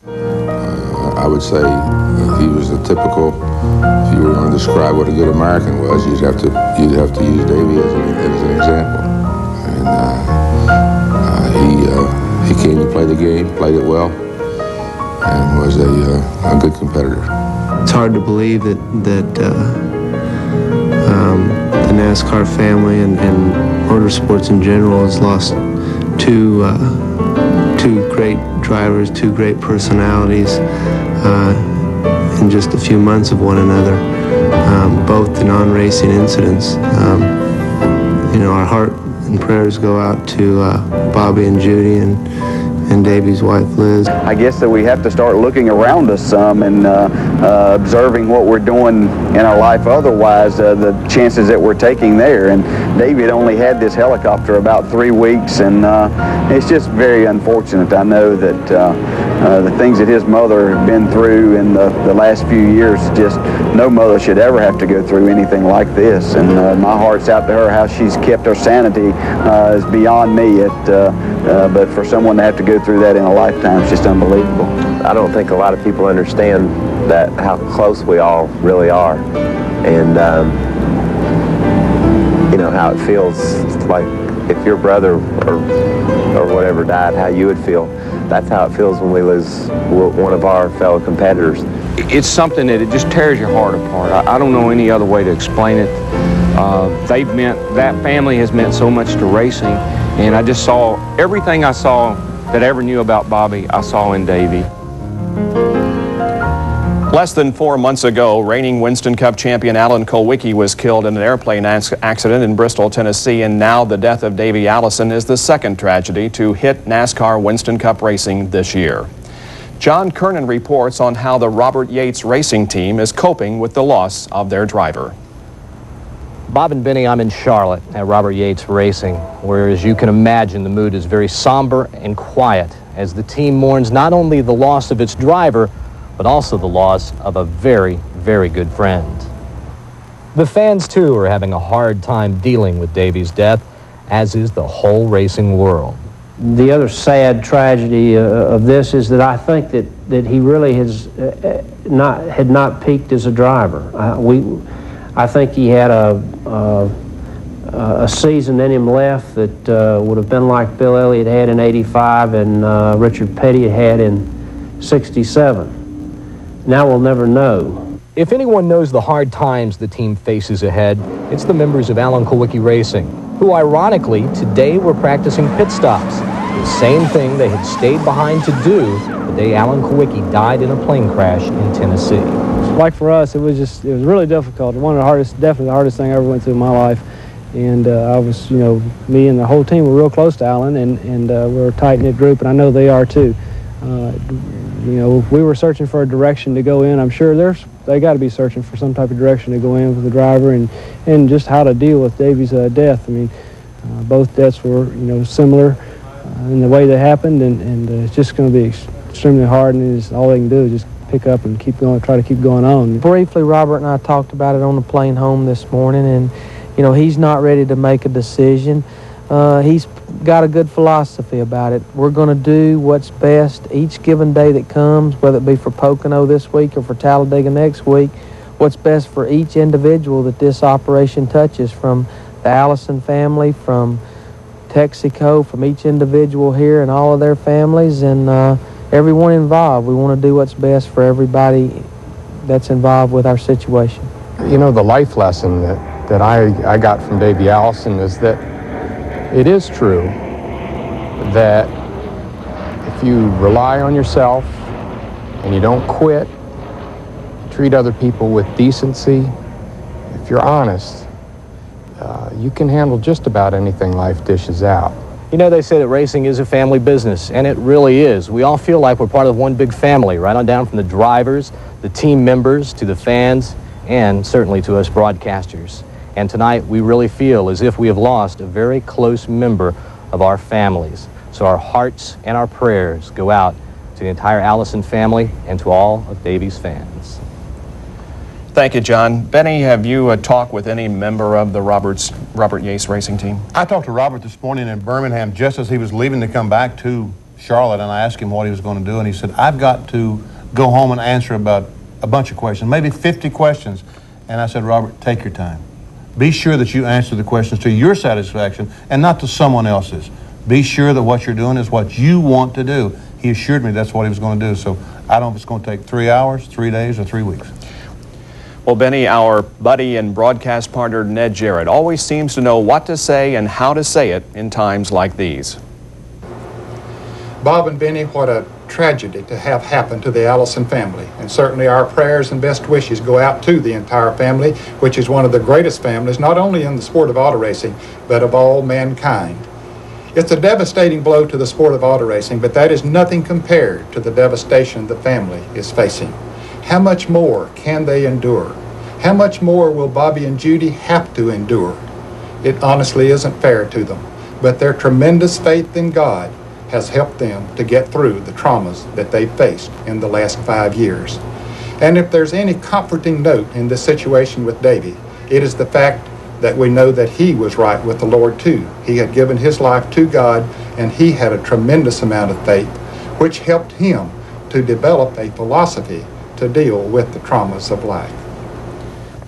I would say he was a typical, if you were going to describe what a good American was, you'd have to use Davey as an example. And he came to play the game, played it well, and was a good competitor. It's hard to believe that the NASCAR family and motorsports in general has lost two great drivers, two great personalities in just a few months of one another, both the non-racing incidents. Our heart and prayers go out to Bobby and Judy and Davey's wife, Liz. I guess that we have to start looking around us some and observing what we're doing in our life otherwise, the chances that we're taking there. And David only had this helicopter about 3 weeks, and it's just very unfortunate. I know that the things that his mother has been through in the last few years, just no mother should ever have to go through anything like this. And my heart's out to her. How she's kept her sanity is beyond me. But for someone to have to go through that in a lifetime is just unbelievable. I don't think a lot of people understand that how close we all really are, and how it feels like if your brother or whatever died, how you would feel. That's how it feels when we lose one of our fellow competitors. It's something that it just tears your heart apart. I don't know any other way to explain it. That family has meant so much to racing, and I just saw everything I saw that I ever knew about Bobby, I saw in Davey. Less than 4 months ago, reigning Winston Cup champion Alan Kulwicki was killed in an airplane accident in Bristol, Tennessee, and now the death of Davey Allison is the second tragedy to hit NASCAR Winston Cup racing this year. John Kernan reports on how the Robert Yates racing team is coping with the loss of their driver. Bob and Benny, I'm in Charlotte at Robert Yates Racing, where, as you can imagine, the mood is very somber and quiet as the team mourns not only the loss of its driver, but also the loss of a very, very good friend. The fans, too, are having a hard time dealing with Davey's death, as is the whole racing world. The other sad tragedy of this is that I think that he really had not peaked as a driver. I think he had a season in him left that would have been like Bill Elliott had in '85 and Richard Petty had in '67. Now we'll never know. If anyone knows the hard times the team faces ahead, it's the members of Alan Kulwicki Racing, who ironically today were practicing pit stops, the same thing they had stayed behind to do the day Alan Kulwicki died in a plane crash in Tennessee. Like for us, it was really difficult. Definitely the hardest thing I ever went through in my life. And I was, me and the whole team were real close to Alan, and we're a tight-knit group, and I know they are too. We were searching for a direction to go in. I'm sure they got to be searching for some type of direction to go in with the driver and just how to deal with Davey's death. I mean, both deaths were, similar in the way they happened, and it's just going to be extremely hard, and all they can do is just pick up and keep going, try to keep going on. Briefly, Robert and I talked about it on the plane home this morning, and he's not ready to make a decision. He's got a good philosophy about it. We're going to do what's best each given day that comes, whether it be for Pocono this week or for Talladega next week, what's best for each individual that this operation touches, from the Allison family, from Texaco, from each individual here and all of their families, and everyone involved. We want to do what's best for everybody that's involved with our situation. The life lesson that I got from Davey Allison is that it is true that if you rely on yourself and you don't quit, treat other people with decency, if you're honest, you can handle just about anything life dishes out. They say that racing is a family business, and it really is. We all feel like we're part of one big family, right on down from the drivers, the team members, to the fans, and certainly to us broadcasters. And tonight, we really feel as if we have lost a very close member of our families. So our hearts and our prayers go out to the entire Allison family and to all of Davey's fans. Thank you, John. Benny, have you talked with any member of the Robert Yates racing team? I talked to Robert this morning in Birmingham just as he was leaving to come back to Charlotte, and I asked him what he was going to do, and he said, I've got to go home and answer about a bunch of questions, maybe 50 questions. And I said, Robert, take your time. Be sure that you answer the questions to your satisfaction and not to someone else's. Be sure that what you're doing is what you want to do. He assured me that's what he was going to do. So I don't know if it's going to take 3 hours, 3 days, or 3 weeks. Well, Benny, our buddy and broadcast partner Ned Jarrett always seems to know what to say and how to say it in times like these. Bob and Benny, what a tragedy to have happen to the Allison family. And certainly our prayers and best wishes go out to the entire family, which is one of the greatest families, not only in the sport of auto racing, but of all mankind. It's a devastating blow to the sport of auto racing, but that is nothing compared to the devastation the family is facing. How much more can they endure? How much more will Bobby and Judy have to endure? It honestly isn't fair to them, but their tremendous faith in God has helped them to get through the traumas that they've faced in the last 5 years. And if there's any comforting note in this situation with Davey, it is the fact that we know that he was right with the Lord too. He had given his life to God, and he had a tremendous amount of faith, which helped him to develop a philosophy to deal with the traumas of life.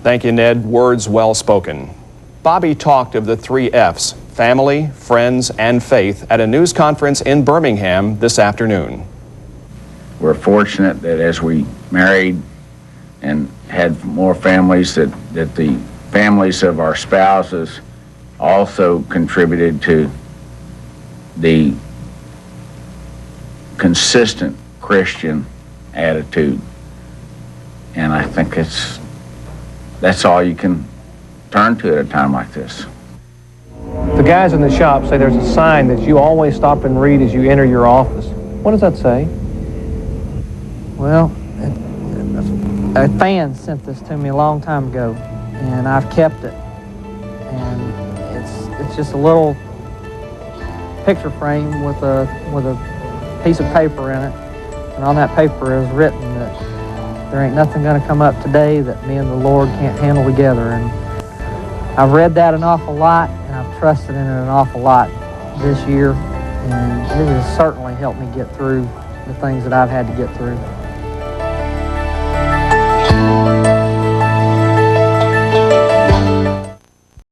Thank you, Ned. Words well spoken. Bobby talked of the 3 F's, family, friends, and faith, at a news conference in Birmingham this afternoon. We're fortunate that as we married and had more families, that the families of our spouses also contributed to the consistent Christian attitude. And I think that's all you can turn to at a time like this. The guys in the shop say there's a sign that you always stop and read as you enter your office. What does that say? Well, a fan sent this to me a long time ago, and I've kept it. And it's just a little picture frame with a piece of paper in it, and on that paper is written that there ain't nothing going to come up today that me and the Lord can't handle together. And I've read that an awful lot, and I've trusted in it an awful lot this year, and it has certainly helped me get through the things that I've had to get through.